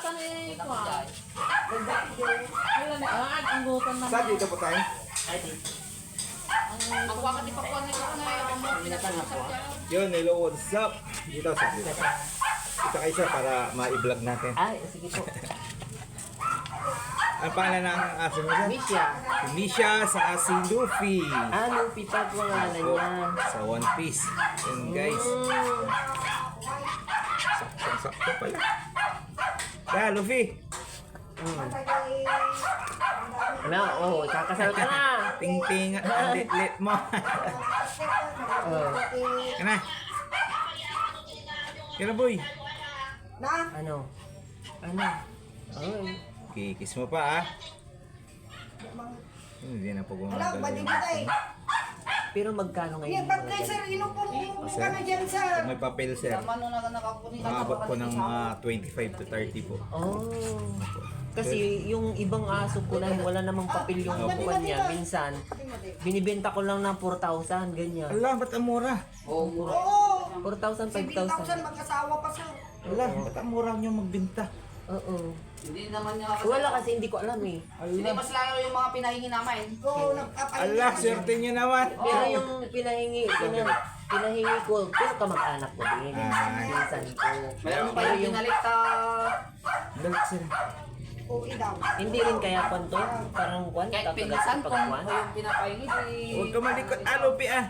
bata ni Kwan. Ang gutan naman. Saan dito po tayo? Ay, di. Ang kuha ka ni Pakuan ni Kwan na yung mo pinag-usap niya. Yun, hello, what's up? Dito, sa dito. Ito kayo siya para ma-vlog natin. Ay, sige po. Ang pangalan ng aso mo siya? Misha. Si Misha sa si Luffy. Ah, Luffy pa po nga niya. Sa One Piece. Yun guys. Sakto pala. Kaya Luffy. Ano? Oh, kakasal ka na. Ting-ting ang lit mo. Oh. Kana. Kaya boy. Ano? Ano? Ay. Okay, kiss mo pa ah. Hindi na po gumagalaw. Pero magkano ngayon? Yan, ba't kayo sir, inupong ka na dyan sir? Pag may papel sir, maabot po ng mga 25 to 30 po. Oh. Kasi yung ibang aso ko na wala namang papel yung upuan niya. Minsan, binibenta ko lang ng 4,000, ganyan. Ala, ba't ang mura? Oo, 4,000, 7,000 5,000. mag-asawa pa sir. Ala, ba't ang mura nyo magbenta? Oo. Hindi naman niya kasi. Wala kasi hindi ko alam eh. Hindi mas lalo yung mga pinahingi namin. Oo, nagpapahingi. Ala, swerte nyo naman. Pero yung pinahingi ko, pero kamag-anak ko din. Minsan ko. Meron pa yung pinalit Dalit sir. Oo, daw. Hindi rin kaya kwanto? Parang kwan? kahit Kakagat pinsan sa kung pagkwan? yung pinapahingi. Huwag ka malikot. Ah, Lupi ah.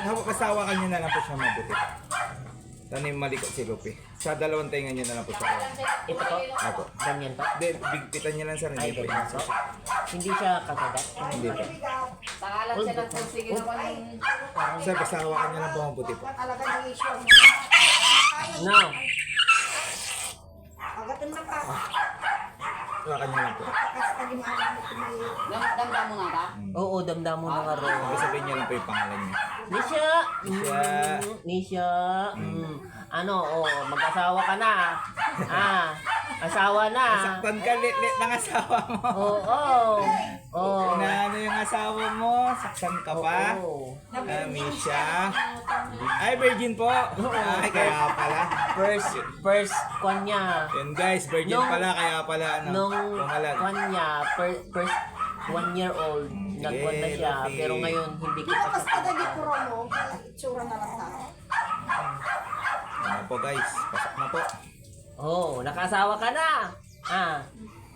Habang kasawa ka nyo na lang po siya mabuti. Tanim malikot si Lupi. Sa dalawang tenga nyo na lang po siya. Ito po? Ako. Ganyan pa? Then, bigpitan nyo lang sir. Ay, Hindi po ganyan po. Hindi siya kakagat? Hindi po. Sakalan siya ng pursige naman yung... Sir, kasawa ka nyo lang po mabuti po. Talaga ni issue. No. Agatan na ka. Kasawa ka nyo lang po. Kasi talimana mo kumayo. Damdam mo na ka? Oo, damdam mo na nga rin. Sabihin nyo lang po yung pangalan nyo. Nisha! Nisha. Nisha! Ano, mag-asawa ka na. Ah, asawa na. Saktan ka, lit ng asawa mo. Oo. Na ano yung asawa mo? Saktan ka pa? Oo. Misha. Ay, virgin po. Ay, kaya pala. First kwan niya. Yun guys, virgin Nung- pala, kaya pala ano. Nung pumalag. kwan niya, first 1 year old, nagkwan na siya. okay. Pero ngayon, hindi Di ko ba pa basta na di puro mo? Itsura na lang na. Ano po guys, pasok na po. nakasawa ka na. Ah,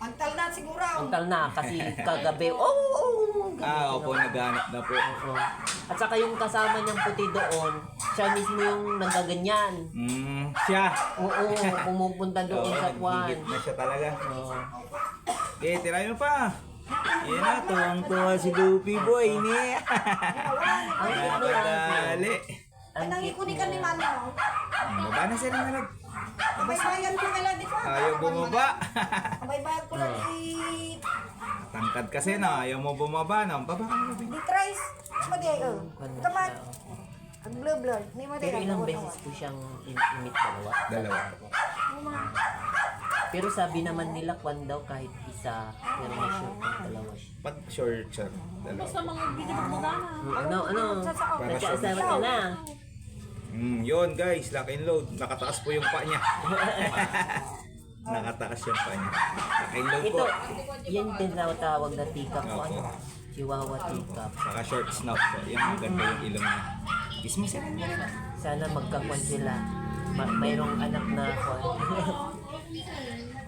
Antal na siguro. antal na kasi kagabi. Opo, naghanap na po. Oo. At saka yung kasama niyang puti doon, siya mismo yung nagaganyan. Siya. Oo, pumupunta doon sa kwan. nagigit na siya talaga. Oo. Okay, tirahin mo pa. Yan na, tuwang-tuwa si Luffy boy ni. Ang cute na Dali. Ay, nangikunin ka ni Mano. Baba na sila nalag. Kabaybayan ko kala di ko. Ayaw bumaba. Kabaybayan ko lang Tangkad kasi na, ayaw mo bumaba na. Baba ka na Luffy. di tries. Maday oh. Kwan na Taman. siya, oo. Ang blur. Ni maday. Pero ilang beses ko siyang in-meet dalawa. Dalawa. Pero sabi naman nila kwan daw kahit isa, pero may sure kung dalawa siya. Pag short siya, dalawa. Sa mga binibig mo na. Ano? Nagkaasawa ka na. Yun guys, lock and load. Nakataas po yung pa niya. Nakataas yung pa niya. Lock and load po. Ito, yan din tawag na teacup ko. Ano? Ah. Chihuahua teacup. Saka short snout po. Yan, maganda yung ilong niya. Kiss mo sila niya. Sana magkakwan sila. Mayroong anak na kwan.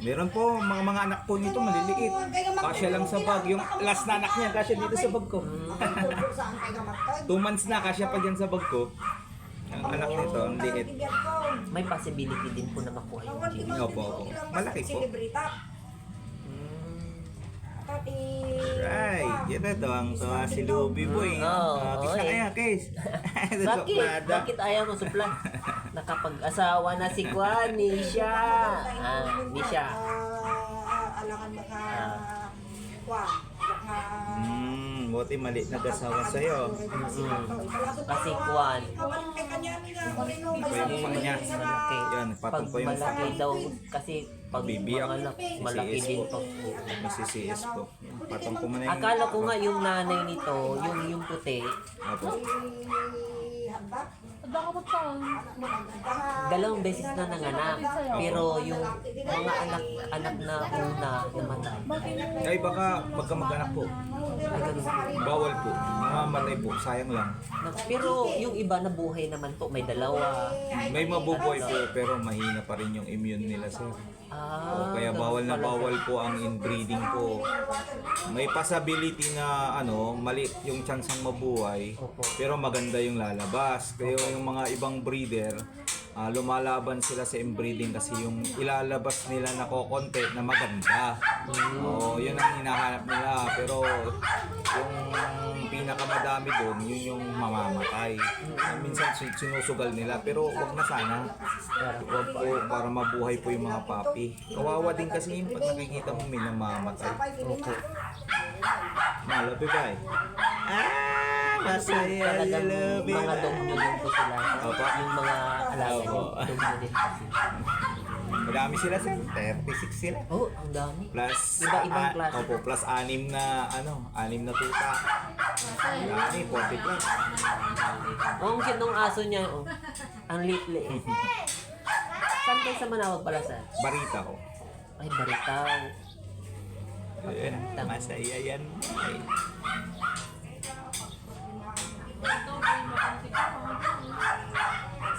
Meron po, mga anak po nito maliliit. Kasya lang sa bag. Yung last na anak niya, kasya dito sa bag ko. Saan kayo matag? 2 months na, kasya pa dyan sa bag ko. Ang anak nito, ang liit. May possibility din po na makuha yung gene. Opo. Malaki po. Right, yan na to. Ang tawa si Luffy boy. Kiss na kaya, kiss. Bakit ayaw mo supla? Nakapag-asawa na si Kwan, Nisha. Nisha. Alangan maka... Buti mali nag-asawa sa'yo. Kasi Kwan. Malaki. Yan, Pag patong po yung malaki daw, kasi pag Bibiyak. manganak, malaki din to. CCS po. Patong ko muna yung... Akala ko nga yung nanay nito, yung puti, Opo. Ada ka pa Dalawang beses na nanganak. Pero yung mga anak na una namatay. Ay baka magkamag-anak po. Ay, ganun. Bawal po. Mamamatay po. Sayang lang. Pero yung iba na buhay naman po, may dalawa. May mabubuhay po pero mahina pa rin yung immune nila sir. Ah, Kaya ganun bawal na pala. bawal po ang inbreeding po. May possibility na maliit yung chance ang mabuhay Opo. pero maganda yung lalabas. Kaya yung mga ibang breeder lumalaban sila sa inbreeding kasi yung ilalabas nila na kokonte na maganda. Oo, yun ang hinahanap nila. Pero yung pinakamadami doon, yun yung mamamatay. Minsan sinusugal nila pero wag na sana. Wag po para mabuhay po yung mga papi. Kawawa din kasi yun pag nakikita mo may namamatay. Opo. Malabi ba eh? Masaya Talagang mga dog nyo din po sila. Opo. Yung mga alaga Opo. dog nyo din po sila. Madami sila sir, 36 sila. Oh, ang dami. Plus, Iba-ibang klase. Opo, plus 6 na, 6 na tuta. Dami, 40 plus. Oh, ang cute ng aso niya. Oh. Ang liit-liit. Saan kayo sa Manawag pala sir? Barita ko. Ay, Baritaw. Ayan, masaya yan. Ay.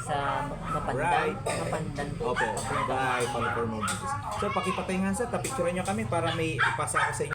Sa Mapandan. Right. Mapandan po. Opo, bye. Follow for more videos. So, pakipatay nga sir, tapicturean nyo kami para may ipasa ako sa inyo.